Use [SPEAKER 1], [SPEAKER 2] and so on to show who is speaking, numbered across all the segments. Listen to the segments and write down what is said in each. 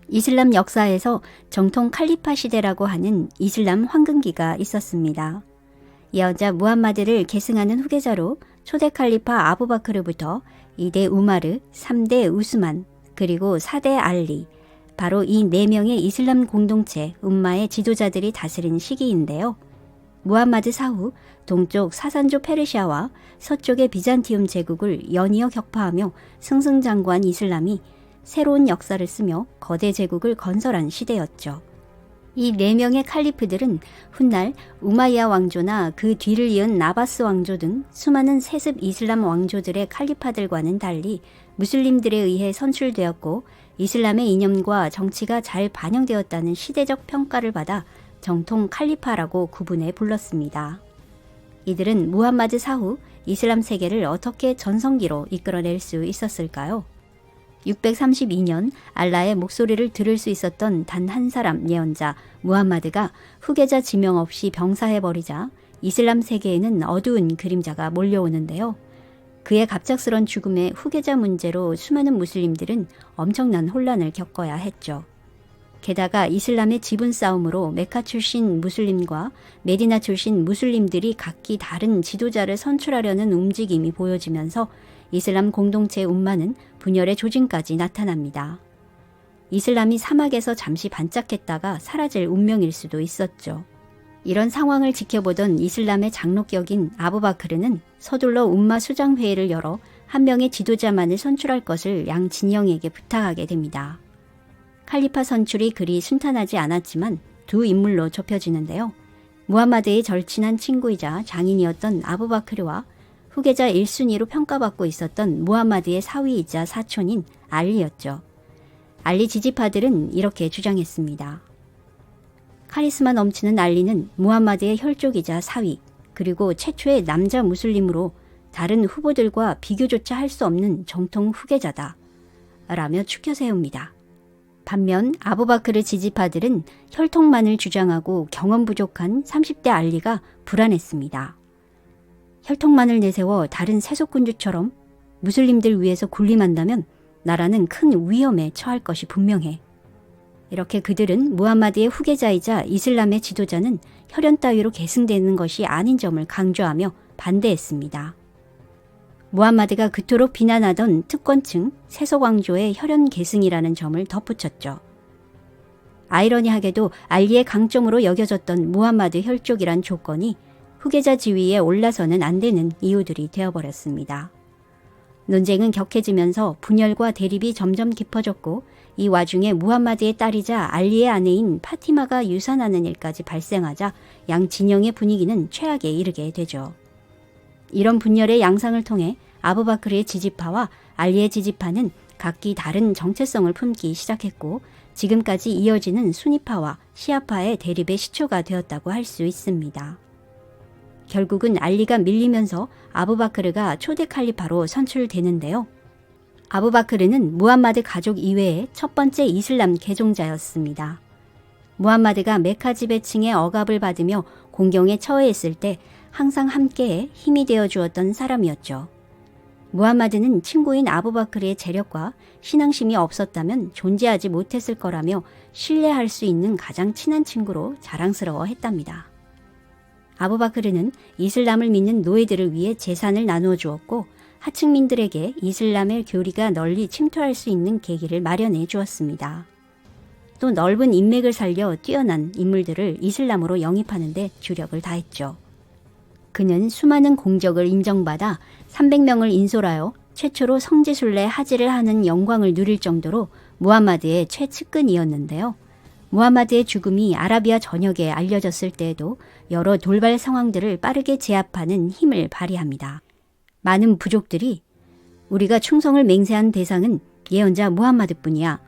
[SPEAKER 1] 이슬람 역사에서 정통 칼리파 시대라고 하는 이슬람 황금기가 있었습니다. 예언자 무함마드를 계승하는 후계자로 초대 칼리파 아부바크르부터 2대 우마르, 3대 우스만, 그리고 4대 알리, 바로 이 4명의 이슬람 공동체 umma의 지도자들이 다스린 시기인데요. 무함마드 사후 동쪽 사산조 페르시아와 서쪽의 비잔티움 제국을 연이어 격파하며 승승장구한 이슬람이 새로운 역사를 쓰며 거대 제국을 건설한 시대였죠. 이 4명의 칼리프들은 훗날 우마이야 왕조나 그 뒤를 이은 나바스 왕조 등 수많은 세습 이슬람 왕조들의 칼리파들과는 달리 무슬림들에 의해 선출되었고 이슬람의 이념과 정치가 잘 반영되었다는 시대적 평가를 받아 정통 칼리파라고 구분해 불렀습니다. 이들은 무함마드 사후 이슬람 세계를 어떻게 전성기로 이끌어낼 수 있었을까요? 632년 알라의 목소리를 들을 수 있었던 단 한 사람 예언자 무함마드가 후계자 지명 없이 병사해버리자 이슬람 세계에는 어두운 그림자가 몰려오는데요. 그의 갑작스런 죽음의 후계자 문제로 수많은 무슬림들은 엄청난 혼란을 겪어야 했죠. 게다가 이슬람의 지분 싸움으로 메카 출신 무슬림과 메디나 출신 무슬림들이 각기 다른 지도자를 선출하려는 움직임이 보여지면서 이슬람 공동체 umma는 분열의 조짐까지 나타납니다. 이슬람이 사막에서 잠시 반짝했다가 사라질 운명일 수도 있었죠. 이런 상황을 지켜보던 이슬람의 장로격인 아부바크르는 서둘러 umma 수장회의를 열어 한 명의 지도자만을 선출할 것을 양 진영에게 부탁하게 됩니다. 칼리파 선출이 그리 순탄하지 않았지만 두 인물로 좁혀지는데요. 무함마드의 절친한 친구이자 장인이었던 아부바크르와 후계자 1순위로 평가받고 있었던 무함마드의 사위이자 사촌인 알리였죠. 알리 지지파들은 이렇게 주장했습니다. 카리스마 넘치는 알리는 무함마드의 혈족이자 사위, 그리고 최초의 남자 무슬림으로 다른 후보들과 비교조차 할 수 없는 정통 후계자다 라며 추켜 세웁니다. 반면 아부바크르 지지파들은 혈통만을 주장하고 경험 부족한 30대 알리가 불안했습니다. 혈통만을 내세워 다른 세속군주처럼 무슬림들 위해서 군림한다면 나라는 큰 위험에 처할 것이 분명해. 이렇게 그들은 무함마드의 후계자이자 이슬람의 지도자는 혈연 따위로 계승되는 것이 아닌 점을 강조하며 반대했습니다. 무함마드가 그토록 비난하던 특권층 세속왕조의 혈연 계승이라는 점을 덧붙였죠. 아이러니하게도 알리의 강점으로 여겨졌던 무함마드 혈족이란 조건이 후계자 지위에 올라서는 안 되는 이유들이 되어버렸습니다. 논쟁은 격해지면서 분열과 대립이 점점 깊어졌고 이 와중에 무함마드의 딸이자 알리의 아내인 파티마가 유산하는 일까지 발생하자 양 진영의 분위기는 최악에 이르게 되죠. 이런 분열의 양상을 통해 아부바크르의 지지파와 알리의 지지파는 각기 다른 정체성을 품기 시작했고 지금까지 이어지는 수니파와 시아파의 대립의 시초가 되었다고 할 수 있습니다. 결국은 알리가 밀리면서 아부바크르가 초대 칼리파로 선출되는데요. 아부바크르는 무함마드 가족 이외의 첫 번째 이슬람 개종자였습니다. 무함마드가 메카 지배층의 억압을 받으며 공경에 처해있을 때 항상 함께해 힘이 되어 주었던 사람이었죠. 무함마드는 친구인 아부바크르의 재력과 신앙심이 없었다면 존재하지 못했을 거라며 신뢰할 수 있는 가장 친한 친구로 자랑스러워했답니다. 아부바크르는 이슬람을 믿는 노예들을 위해 재산을 나누어 주었고 하층민들에게 이슬람의 교리가 널리 침투할 수 있는 계기를 마련해 주었습니다. 또 넓은 인맥을 살려 뛰어난 인물들을 이슬람으로 영입하는 데 주력을 다했죠. 그는 수많은 공적을 인정받아 300명을 인솔하여 최초로 성지순례 하지를 하는 영광을 누릴 정도로 무함마드의 최측근이었는데요. 무함마드의 죽음이 아라비아 전역에 알려졌을 때에도 여러 돌발 상황들을 빠르게 제압하는 힘을 발휘합니다. 많은 부족들이 우리가 충성을 맹세한 대상은 예언자 무함마드뿐이야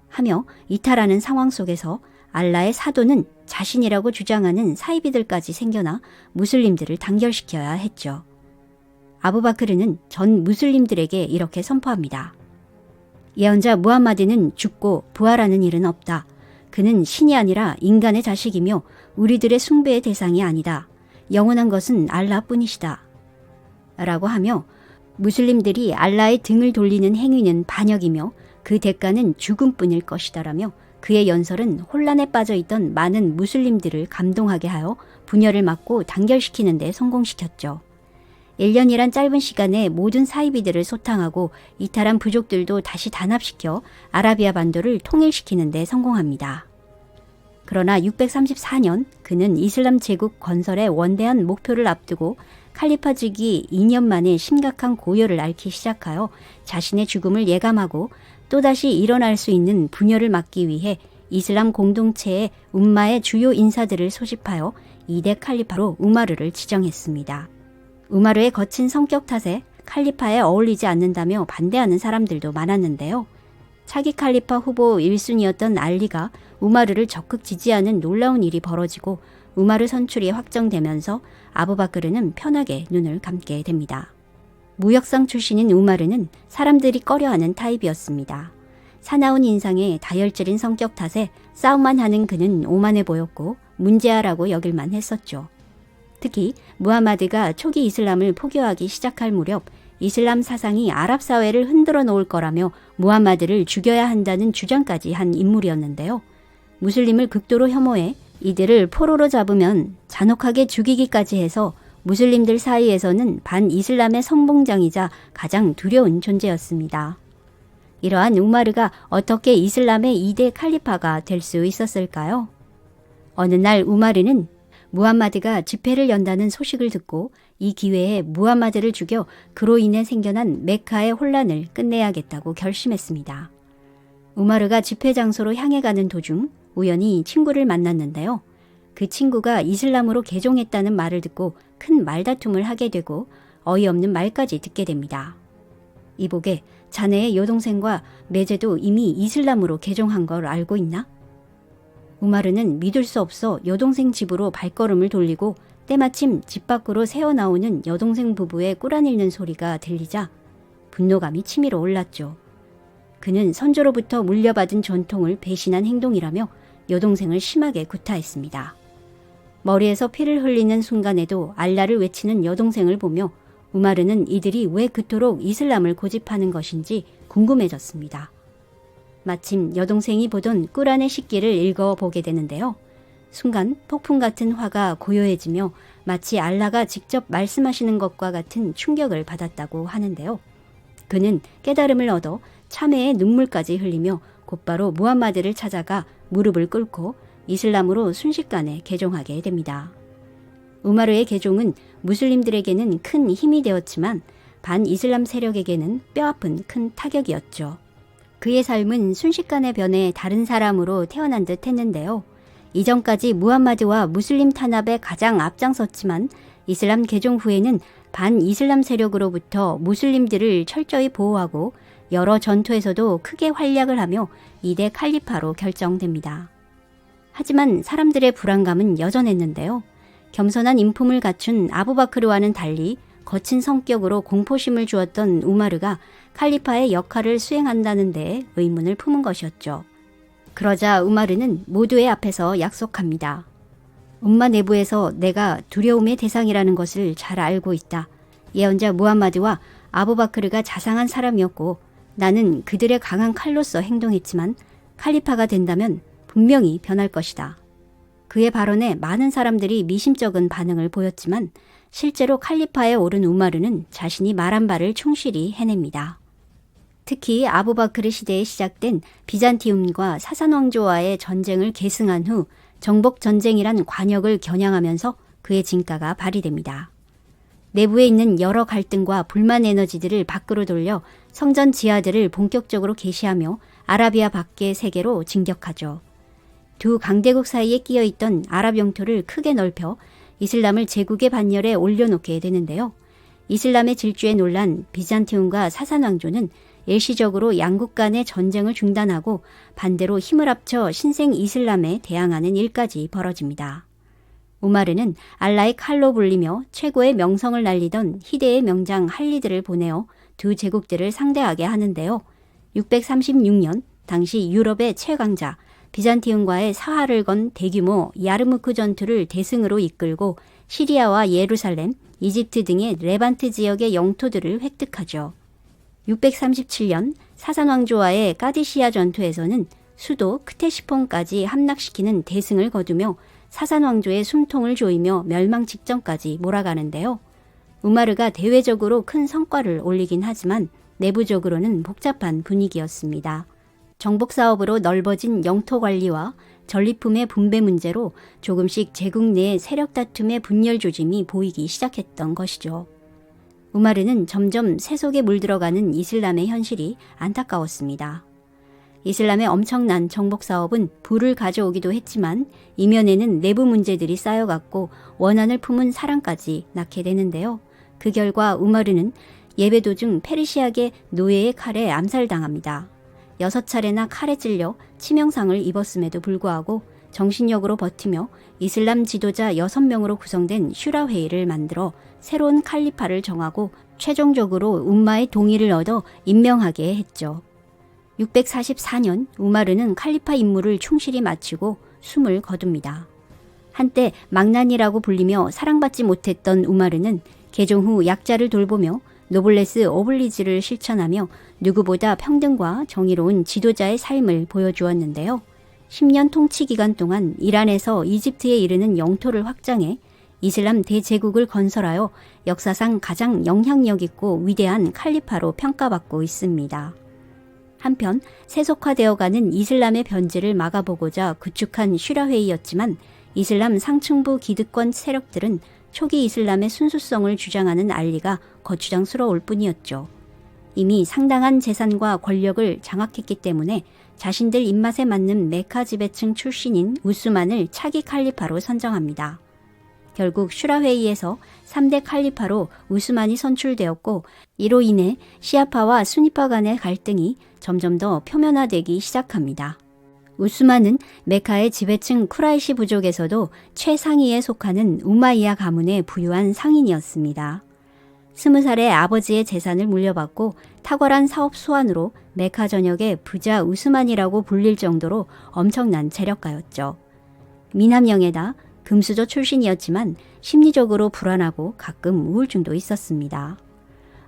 [SPEAKER 1] 하며 이탈하는 상황 속에서 알라의 사도는 자신이라고 주장하는 사이비들까지 생겨나 무슬림들을 단결시켜야 했죠. 아부바크르는 전 무슬림들에게 이렇게 선포합니다. 예언자 무함마드는 죽고 부활하는 일은 없다. 그는 신이 아니라 인간의 자식이며 우리들의 숭배의 대상이 아니다. 영원한 것은 알라뿐이시다. 라고 하며 무슬림들이 알라의 등을 돌리는 행위는 반역이며 그 대가는 죽음뿐일 것이다 라며 그의 연설은 혼란에 빠져 있던 많은 무슬림들을 감동하게 하여 분열을 막고 단결시키는 데 성공시켰죠. 1년이란 짧은 시간에 모든 사이비들을 소탕하고 이탈한 부족들도 다시 단합시켜 아라비아 반도를 통일시키는 데 성공합니다. 그러나 634년 그는 이슬람 제국 건설의 원대한 목표를 앞두고 칼리파직이 2년 만에 심각한 고열을 앓기 시작하여 자신의 죽음을 예감하고 또다시 일어날 수 있는 분열을 막기 위해 이슬람 공동체의 움마의 주요 인사들을 소집하여 2대 칼리파로 우마르를 지정했습니다. 우마르의 거친 성격 탓에 칼리파에 어울리지 않는다며 반대하는 사람들도 많았는데요. 차기 칼리파 후보 1순위였던 알리가 우마르를 적극 지지하는 놀라운 일이 벌어지고 우마르 선출이 확정되면서 아부바크르는 편하게 눈을 감게 됩니다. 무역상 출신인 우마르는 사람들이 꺼려하는 타입이었습니다. 사나운 인상에 다혈질인 성격 탓에 싸움만 하는 그는 오만해 보였고 문제아라고 여길만 했었죠. 특히 무하마드가 초기 이슬람을 포교하기 시작할 무렵 이슬람 사상이 아랍 사회를 흔들어 놓을 거라며 무하마드를 죽여야 한다는 주장까지 한 인물이었는데요. 무슬림을 극도로 혐오해 이들을 포로로 잡으면 잔혹하게 죽이기까지 해서 무슬림들 사이에서는 반이슬람의 선봉장이자 가장 두려운 존재였습니다. 이러한 우마르가 어떻게 이슬람의 2대 칼리파가 될 수 있었을까요? 어느 날 우마르는 무함마드가 집회를 연다는 소식을 듣고 이 기회에 무함마드를 죽여 그로 인해 생겨난 메카의 혼란을 끝내야겠다고 결심했습니다. 우마르가 집회 장소로 향해 가는 도중 우연히 친구를 만났는데요. 그 친구가 이슬람으로 개종했다는 말을 듣고 큰 말다툼을 하게 되고 어이없는 말까지 듣게 됩니다. 이보게, 자네의 여동생과 매제도 이미 이슬람으로 개종한 걸 알고 있나? 우마르는 믿을 수 없어 여동생 집으로 발걸음을 돌리고 때마침 집 밖으로 새어나오는 여동생 부부의 꾸란 읽는 소리가 들리자 분노감이 치밀어 올랐죠. 그는 선조로부터 물려받은 전통을 배신한 행동이라며 여동생을 심하게 구타했습니다. 머리에서 피를 흘리는 순간에도 알라를 외치는 여동생을 보며 우마르는 이들이 왜 그토록 이슬람을 고집하는 것인지 궁금해졌습니다. 마침 여동생이 보던 꾸란의 식기를 읽어보게 되는데요. 순간 폭풍 같은 화가 고요해지며 마치 알라가 직접 말씀하시는 것과 같은 충격을 받았다고 하는데요. 그는 깨달음을 얻어 참회의 눈물까지 흘리며 곧바로 무함마드를 찾아가 무릎을 꿇고 이슬람으로 순식간에 개종하게 됩니다. 우마르의 개종은 무슬림들에게는 큰 힘이 되었지만 반이슬람 세력에게는 뼈아픈 큰 타격이었죠. 그의 삶은 순식간에 변해 다른 사람으로 태어난 듯 했는데요. 이전까지 무함마드와 무슬림 탄압에 가장 앞장섰지만 이슬람 개종 후에는 반이슬람 세력으로부터 무슬림들을 철저히 보호하고 여러 전투에서도 크게 활약을 하며 2대 칼리파로 결정됩니다. 하지만 사람들의 불안감은 여전했는데요. 겸손한 인품을 갖춘 아부바크르와는 달리 거친 성격으로 공포심을 주었던 우마르가 칼리파의 역할을 수행한다는 데 의문을 품은 것이었죠. 그러자 우마르는 모두의 앞에서 약속합니다. umma 내부에서 내가 두려움의 대상이라는 것을 잘 알고 있다. 예언자 무함마드와 아부바크르가 자상한 사람이었고 나는 그들의 강한 칼로서 행동했지만 칼리파가 된다면 분명히 변할 것이다. 그의 발언에 많은 사람들이 미심쩍은 반응을 보였지만 실제로 칼리파에 오른 우마르는 자신이 말한 바를 충실히 해냅니다. 특히 아부바크르 시대에 시작된 비잔티움과 사산 왕조와의 전쟁을 계승한 후 정복전쟁이란 관역을 겨냥하면서 그의 진가가 발휘됩니다. 내부에 있는 여러 갈등과 불만 에너지들을 밖으로 돌려 성전 지하들을 본격적으로 개시하며 아라비아 밖의 세계로 진격하죠. 두 강대국 사이에 끼어있던 아랍 영토를 크게 넓혀 이슬람을 제국의 반열에 올려놓게 되는데요. 이슬람의 질주에 놀란 비잔티움과 사산 왕조는 일시적으로 양국 간의 전쟁을 중단하고 반대로 힘을 합쳐 신생 이슬람에 대항하는 일까지 벌어집니다. 우마르는 알라의 칼로 불리며 최고의 명성을 날리던 희대의 명장 할리드를 보내어 두 제국들을 상대하게 하는데요. 636년 당시 유럽의 최강자 비잔티움과의 사활을 건 대규모 야르무크 전투를 대승으로 이끌고 시리아와 예루살렘, 이집트 등의 레반트 지역의 영토들을 획득하죠. 637년 사산 왕조와의 까디시아 전투에서는 수도 크테시폰까지 함락시키는 대승을 거두며 사산 왕조의 숨통을 조이며 멸망 직전까지 몰아가는데요. 우마르가 대외적으로 큰 성과를 올리긴 하지만 내부적으로는 복잡한 분위기였습니다. 정복 사업으로 넓어진 영토 관리와 전리품의 분배 문제로 조금씩 제국 내의 세력 다툼의 분열 조짐이 보이기 시작했던 것이죠. 우마르는 점점 세속에 물들어가는 이슬람의 현실이 안타까웠습니다. 이슬람의 엄청난 정복 사업은 부를 가져오기도 했지만 이면에는 내부 문제들이 쌓여갔고 원한을 품은 사랑까지 낳게 되는데요. 그 결과 우마르는 예배 도중 페르시아계 노예의 칼에 암살당합니다. 6차례나 칼에 찔려 치명상을 입었음에도 불구하고 정신력으로 버티며 이슬람 지도자 6명으로 구성된 슈라 회의를 만들어 새로운 칼리파를 정하고 최종적으로 um마의 동의를 얻어 임명하게 했죠. 644년 우마르는 칼리파 임무를 충실히 마치고 숨을 거둡니다. 한때 망난이라고 불리며 사랑받지 못했던 우마르는 개종 후 약자를 돌보며 노블레스 오블리지를 실천하며 누구보다 평등과 정의로운 지도자의 삶을 보여주었는데요. 10년 통치 기간 동안 이란에서 이집트에 이르는 영토를 확장해 이슬람 대제국을 건설하여 역사상 가장 영향력 있고 위대한 칼리파로 평가받고 있습니다. 한편 세속화되어가는 이슬람의 변질을 막아보고자 구축한 슈라회의였지만 이슬람 상층부 기득권 세력들은 초기 이슬람의 순수성을 주장하는 알리가 거추장스러울 뿐이었죠. 이미 상당한 재산과 권력을 장악했기 때문에 자신들 입맛에 맞는 메카 지배층 출신인 우스만을 차기 칼리파로 선정합니다. 결국 슈라회의에서 3대 칼리파로 우스만이 선출되었고 이로 인해 시아파와 수니파 간의 갈등이 점점 더 표면화되기 시작합니다. 우스만은 메카의 지배층 쿠라이시 부족에서도 최상위에 속하는 우마이야 가문의 부유한 상인이었습니다. 20살에 아버지의 재산을 물려받고 탁월한 사업 수완으로 메카 전역의 부자 우스만이라고 불릴 정도로 엄청난 재력가였죠. 미남영에다 금수저 출신이었지만 심리적으로 불안하고 가끔 우울증도 있었습니다.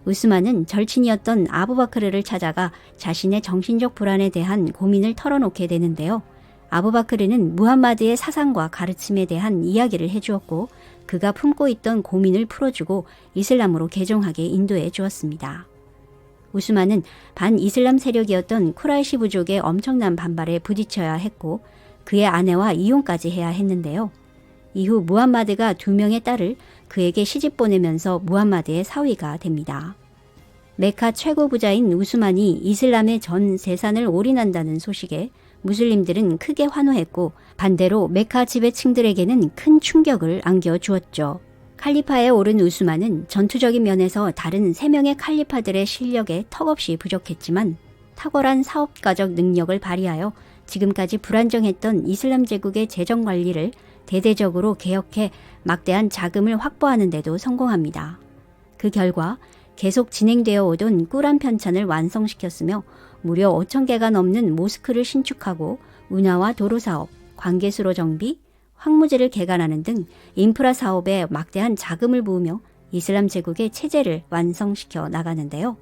[SPEAKER 1] 우스만은 절친이었던 아부바크르를 찾아가 자신의 정신적 불안에 대한 고민을 털어놓게 되는데요. 아부바크르는 무함마드의 사상과 가르침에 대한 이야기를 해주었고 그가 품고 있던 고민을 풀어주고 이슬람으로 개종하게 인도해 주었습니다. 우스만은 반이슬람 세력이었던 쿠라이시 부족의 엄청난 반발에 부딪혀야 했고 그의 아내와 이혼까지 해야 했는데요. 이후 무함마드가 2명의 딸을 그에게 시집 보내면서 무함마드의 사위가 됩니다. 메카 최고 부자인 우스만이 이슬람의 전 재산을 올인한다는 소식에 무슬림들은 크게 환호했고 반대로 메카 지배층들에게는 큰 충격을 안겨주었죠. 칼리파에 오른 우스만은 전투적인 면에서 다른 3명의 칼리파들의 실력에 턱없이 부족했지만 탁월한 사업가적 능력을 발휘하여 지금까지 불안정했던 이슬람 제국의 재정 관리를 대대적으로 개혁해 막대한 자금을 확보하는 데도 성공합니다. 그 결과 계속 진행되어 오던 꾸란 편찬을 완성시켰으며 무려 5,000개가 넘는 모스크를 신축하고 운하와 도로 사업, 관계수로 정비, 황무지를 개간하는 등 인프라 사업에 막대한 자금을 부으며 이슬람 제국의 체제를 완성시켜 나가는데요.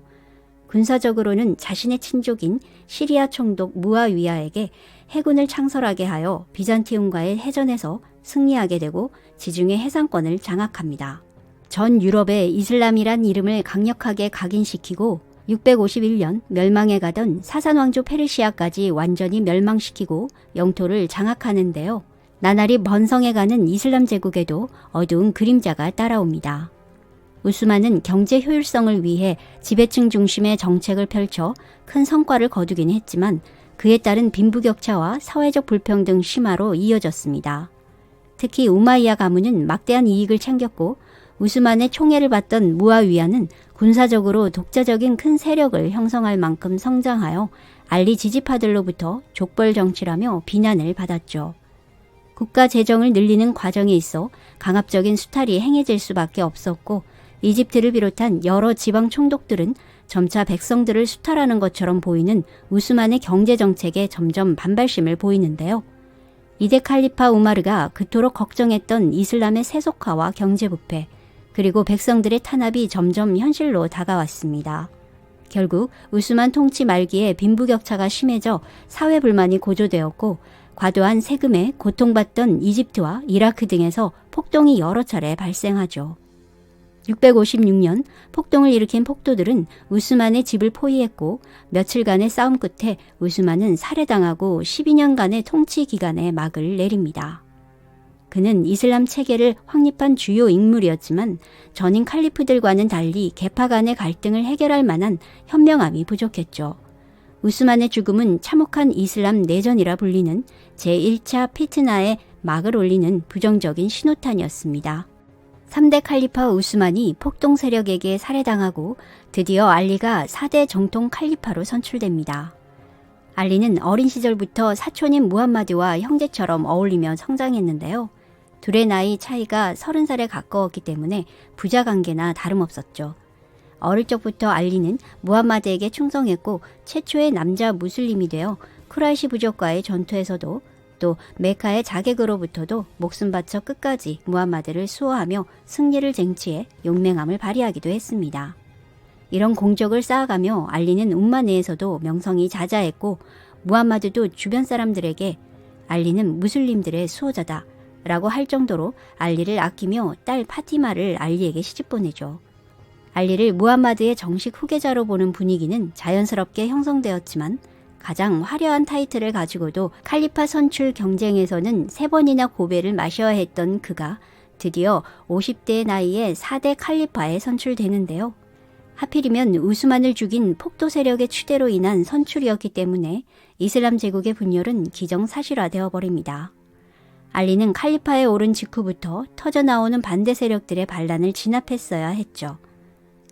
[SPEAKER 1] 군사적으로는 자신의 친족인 시리아 총독 무아위야에게 해군을 창설하게 하여 비잔티움과의 해전에서 승리하게 되고 지중해 해상권을 장악합니다. 전 유럽에 이슬람이란 이름을 강력하게 각인시키고 651년 멸망해 가던 사산 왕조 페르시아까지 완전히 멸망시키고 영토를 장악하는데요. 나날이 번성해가는 이슬람 제국에도 어두운 그림자가 따라옵니다. 우스만은 경제 효율성을 위해 지배층 중심의 정책을 펼쳐 큰 성과를 거두긴 했지만 그에 따른 빈부격차와 사회적 불평등 심화로 이어졌습니다. 특히 우마이야 가문은 막대한 이익을 챙겼고 우스만의 총애를 받던 무아위야는 군사적으로 독자적인 큰 세력을 형성할 만큼 성장하여 알리 지지파들로부터 족벌 정치라며 비난을 받았죠. 국가 재정을 늘리는 과정에 있어 강압적인 수탈이 행해질 수밖에 없었고 이집트를 비롯한 여러 지방 총독들은 점차 백성들을 수탈하는 것처럼 보이는 우스만의 경제정책에 점점 반발심을 보이는데요. 이대 칼리파 우마르가 그토록 걱정했던 이슬람의 세속화와 경제부패, 그리고 백성들의 탄압이 점점 현실로 다가왔습니다. 결국 우스만 통치 말기에 빈부격차가 심해져 사회 불만이 고조되었고 과도한 세금에 고통받던 이집트와 이라크 등에서 폭동이 여러 차례 발생하죠. 656년 폭동을 일으킨 폭도들은 우스만의 집을 포위했고 며칠간의 싸움 끝에 우스만은 살해당하고 12년간의 통치 기간에 막을 내립니다. 그는 이슬람 체계를 확립한 주요 인물이었지만 전임 칼리프들과는 달리 계파 간의 갈등을 해결할 만한 현명함이 부족했죠. 우스만의 죽음은 참혹한 이슬람 내전이라 불리는 제1차 피트나에 막을 올리는 부정적인 신호탄이었습니다. 3대 칼리파 우스만이 폭동 세력에게 살해당하고 드디어 알리가 4대 정통 칼리파로 선출됩니다. 알리는 어린 시절부터 사촌인 무함마드와 형제처럼 어울리며 성장했는데요. 둘의 나이 차이가 30살에 가까웠기 때문에 부자 관계나 다름없었죠. 어릴 적부터 알리는 무함마드에게 충성했고 최초의 남자 무슬림이 되어 쿠라이시 부족과의 전투에서도 또 메카의 자객으로부터도 목숨 바쳐 끝까지 무함마드를 수호하며 승리를 쟁취해 용맹함을 발휘하기도 했습니다. 이런 공적을 쌓아가며 알리는 umma 내에서도 명성이 자자했고 무함마드도 주변 사람들에게 알리는 무슬림들의 수호자다 라고 할 정도로 알리를 아끼며 딸 파티마를 알리에게 시집 보내죠. 알리를 무함마드의 정식 후계자로 보는 분위기는 자연스럽게 형성되었지만 가장 화려한 타이틀을 가지고도 칼리파 선출 경쟁에서는 3번이나 고배를 마셔야 했던 그가 드디어 50대의 나이에 4대 칼리파에 선출되는데요. 하필이면 우스만을 죽인 폭도 세력의 추대로 인한 선출이었기 때문에 이슬람 제국의 분열은 기정사실화되어 버립니다. 알리는 칼리파에 오른 직후부터 터져나오는 반대 세력들의 반란을 진압했어야 했죠.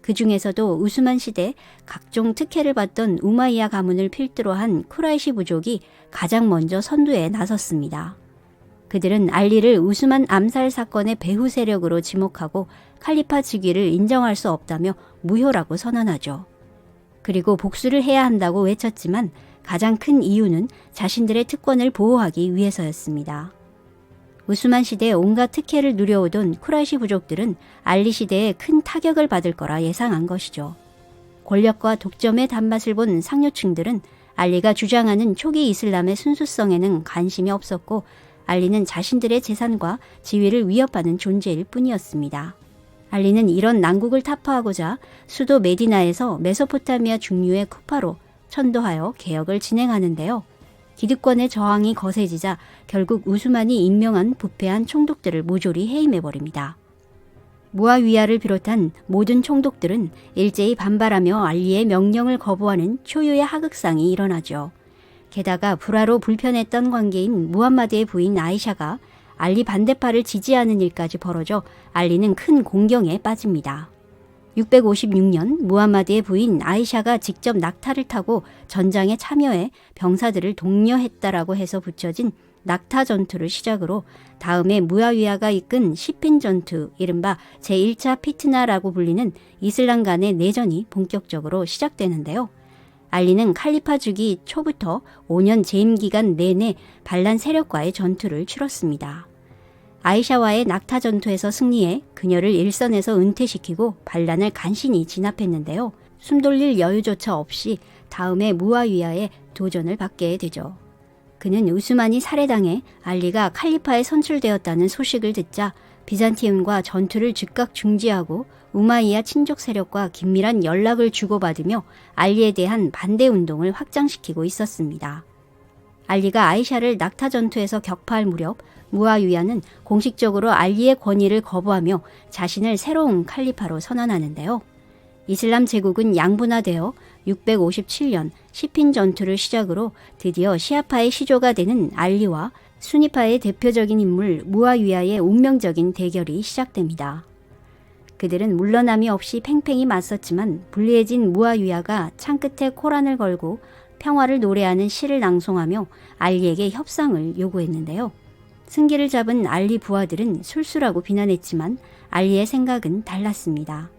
[SPEAKER 1] 그 중에서도 우스만 시대 각종 특혜를 받던 우마이야 가문을 필두로 한 쿠라이시 부족이 가장 먼저 선두에 나섰습니다. 그들은 알리를 우스만 암살 사건의 배후 세력으로 지목하고 칼리파 즉위를 인정할 수 없다며 무효라고 선언하죠. 그리고 복수를 해야 한다고 외쳤지만 가장 큰 이유는 자신들의 특권을 보호하기 위해서였습니다. 우스만 시대에 온갖 특혜를 누려오던 쿠라이시 부족들은 알리 시대에 큰 타격을 받을 거라 예상한 것이죠. 권력과 독점의 단맛을 본 상류층들은 알리가 주장하는 초기 이슬람의 순수성에는 관심이 없었고 알리는 자신들의 재산과 지위를 위협하는 존재일 뿐이었습니다. 알리는 이런 난국을 타파하고자 수도 메디나에서 메소포타미아 중류의 쿠파로 천도하여 개혁을 진행하는데요. 기득권의 저항이 거세지자 결국 우스만이 임명한 부패한 총독들을 모조리 해임해버립니다. 무아위야를 비롯한 모든 총독들은 일제히 반발하며 알리의 명령을 거부하는 초유의 하극상이 일어나죠. 게다가 불화로 불편했던 관계인 무함마드의 부인 아이샤가 알리 반대파를 지지하는 일까지 벌어져 알리는 큰 공경에 빠집니다. 656년 무함마드의 부인 아이샤가 직접 낙타를 타고 전장에 참여해 병사들을 독려했다라고 해서 붙여진 낙타 전투를 시작으로 다음에 무아위야가 이끈 시핀 전투, 이른바 제1차 피트나라고 불리는 이슬람 간의 내전이 본격적으로 시작되는데요. 알리는 칼리파 주기 초부터 5년 재임 기간 내내 반란 세력과의 전투를 치렀습니다. 아이샤와의 낙타 전투에서 승리해 그녀를 일선에서 은퇴시키고 반란을 간신히 진압했는데요. 숨돌릴 여유조차 없이 다음에 무아위야에 도전을 받게 되죠. 그는 우스만이 살해당해 알리가 칼리파에 선출되었다는 소식을 듣자 비잔티움과 전투를 즉각 중지하고 우마이야 친족 세력과 긴밀한 연락을 주고받으며 알리에 대한 반대 운동을 확장시키고 있었습니다. 알리가 아이샤를 낙타 전투에서 격파할 무렵 무아위야는 공식적으로 알리의 권위를 거부하며 자신을 새로운 칼리파로 선언하는데요. 이슬람 제국은 양분화되어 657년 시핀 전투를 시작으로 드디어 시아파의 시조가 되는 알리와 수니파의 대표적인 인물 무아위야의 운명적인 대결이 시작됩니다. 그들은 물러남이 없이 팽팽히 맞섰지만 불리해진 무아위야가 창끝에 코란을 걸고 평화를 노래하는 시를 낭송하며 알리에게 협상을 요구했는데요. 승기를 잡은 알리 부하들은 술수라고 비난했지만 알리의 생각은 달랐습니다.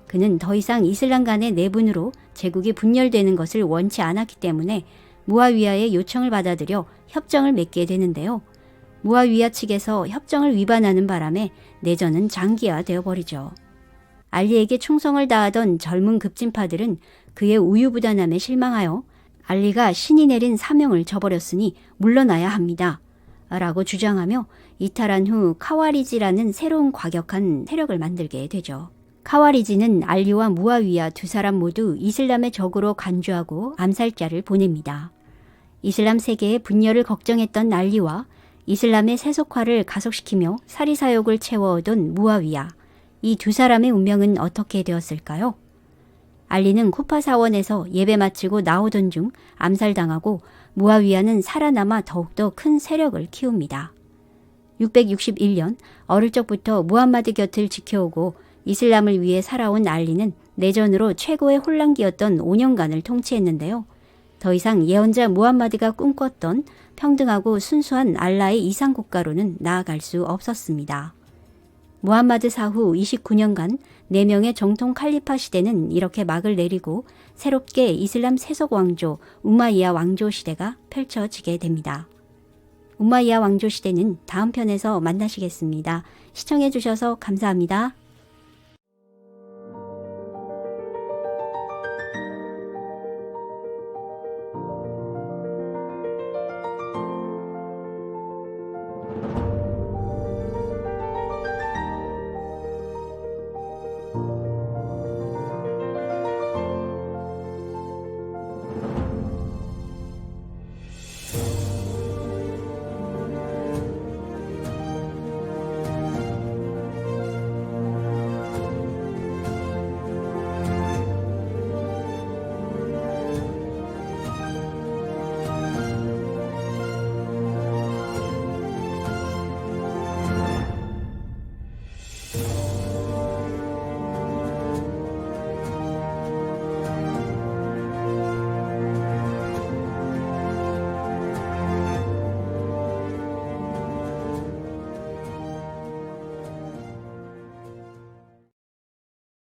[SPEAKER 1] 그는 더 이상 이슬람 간의 내분으로 제국이 분열되는 것을 원치 않았기 때문에 무아위야의 요청을 받아들여 협정을 맺게 되는데요. 무아위야 측에서 협정을 위반하는 바람에 내전은 장기화되어 버리죠. 알리에게 충성을 다하던 젊은 급진파들은 그의 우유부단함에 실망하여 알리가 신이 내린 사명을 저버렸으니 물러나야 합니다. 라고 주장하며 이탈한 후 카와리지라는 새로운 과격한 세력을 만들게 되죠. 카와리지는 알리와 무아위야 두 사람 모두 이슬람의 적으로 간주하고 암살자를 보냅니다. 이슬람 세계의 분열을 걱정했던 알리와 이슬람의 세속화를 가속시키며 사리사욕을 채워오던 무아위야, 이 두 사람의 운명은 어떻게 되었을까요? 알리는 쿠파 사원에서 예배 마치고 나오던 중 암살당하고 무아위야는 살아남아 더욱더 큰 세력을 키웁니다. 661년 어릴 적부터 무함마드 곁을 지켜오고 이슬람을 위해 살아온 알리는 내전으로 최고의 혼란기였던 5년간을 통치했는데요. 더 이상 예언자 무함마드가 꿈꿨던 평등하고 순수한 알라의 이상국가로는 나아갈 수 없었습니다. 무함마드 사후 29년간 4명의 정통 칼리파 시대는 이렇게 막을 내리고 새롭게 이슬람 세속 왕조 우마이야 왕조 시대가 펼쳐지게 됩니다. 우마이야 왕조 시대는 다음 편에서 만나시겠습니다. 시청해 주셔서 감사합니다.